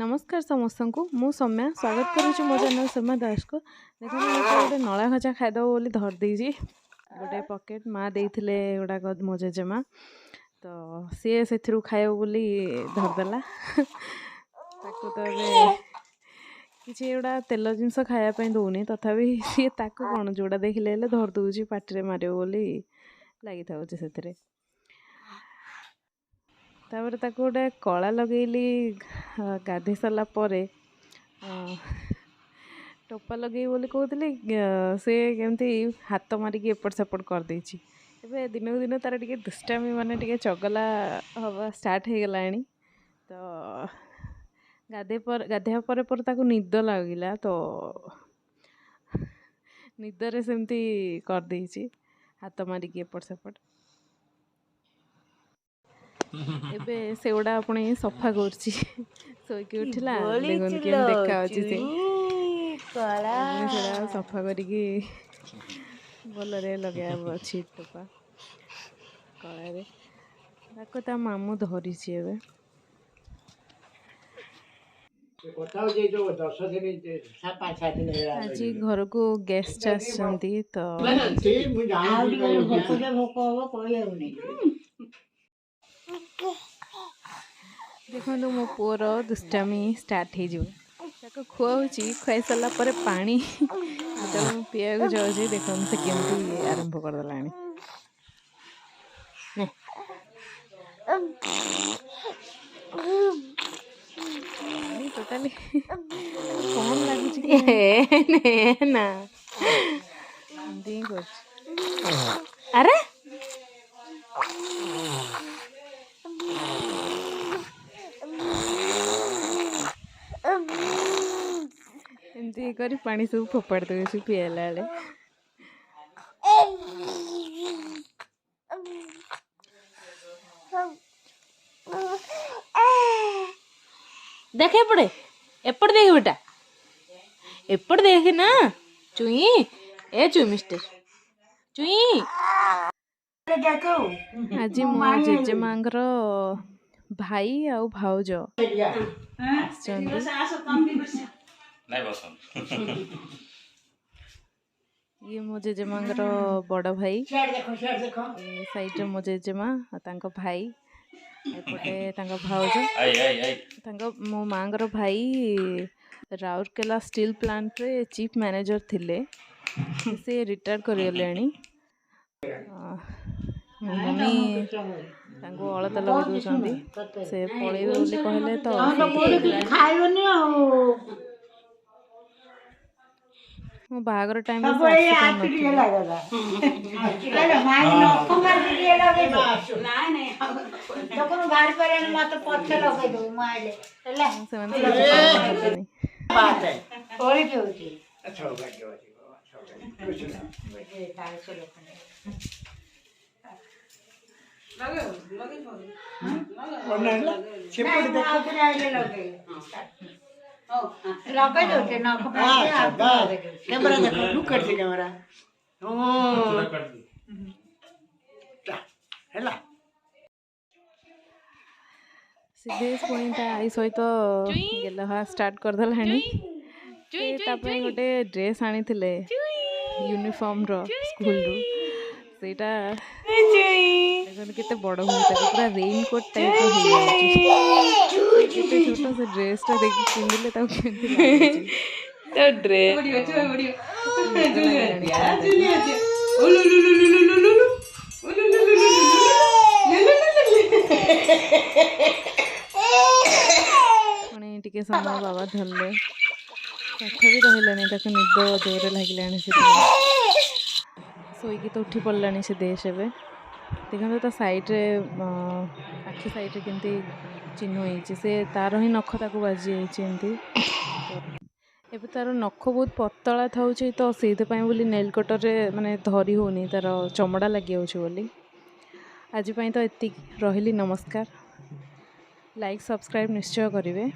नमस्कार समस्त को मु सौम्या स्वागत करुँच मो चैनल सौम्या दास को। देखो गोटे नला खजा खाईदेव बोली धरदे गोटे पकेट माँ देते गुड़ाक मो जेजेमा तो सी से खाइब बोली धरदेला ताको तो किसी गुड़ा तेल जिनस खायापी दौनी तथापि सी ताको कौन जोड़ा देखिले धरदे पाटिरे मारे बोली लगी था से तापर ताको गोटे कला लगेली गाधे सारा टोपा लगे बोली कहते से केमती हाथ मारिक एपट सेपट करदे ए दिन को दिन तार टे दुष्टामी माने टे चगला हवा स्टार्ट हो गला तो गाधेया पर ताको निद लगिला तो निदरे सेमती करदे हाथ मारिक एपट सेपट एबे से गुड़ा अपने सफा करछि सोईकी उठिला देखन के देखा अछि से कला सफा करिकी बोलरे लगाया अछि टोपा कला रे ताको ता मामू धरि छि एबे आज घर को गेस्ट आछंती तो देखो मो पुअर दुष्टामी स्टार्ट हो खुआऊँगी खुआई सारा पर पानी जो पीवा जाऊँगी देखो से केमती आरंभ करदेला टोटाली कौन लगुच ना अरे एमती कर पानी सब फोपाड़ दे पीला बेले देख एपट देख बेटा एपट देख ना चुई ए चुई मिस्टर चुई आज मो जेजेमा भाई आउ भाउज ये मो जेजेमा बड़ भाई साइड मो जेजेमा भाई एपटे भाउज मो माँ भाई राउरकेला स्टील प्लांट रे चीफ मैनेजर थिले से रिटायर करगले मम्मी अलता लगे दौरान से पलैबे बोली कहले तो बाहागर टाइम सिद्धेश पुणी आई सहित गेल स्टार्ट करदेला गोटे ड्रेस आनी यूनिफॉर्म रो स्कूल रू सेटा केते बड़ पूरा रेनकोट टाइप छोटा से ड्रेस टा देखि पिंदिले तो ड्रेस टिके समय बाबा धरले तथापि रहिलानी निद जोरे लगे शोईकी तो उठी पड़लानी से देश ए देखते तो सैड्रे आखि सैड्रे केमती चिन्ह होती से तार ही नख ताक बाजी एमती एबे तार नख बहुत पतला था तो से बोली नेल कटर माने धरी होनी तार चमड़ा लगी बोली आज तो एति रही नमस्कार लाइक सब्सक्राइब निश्चय करेंगे।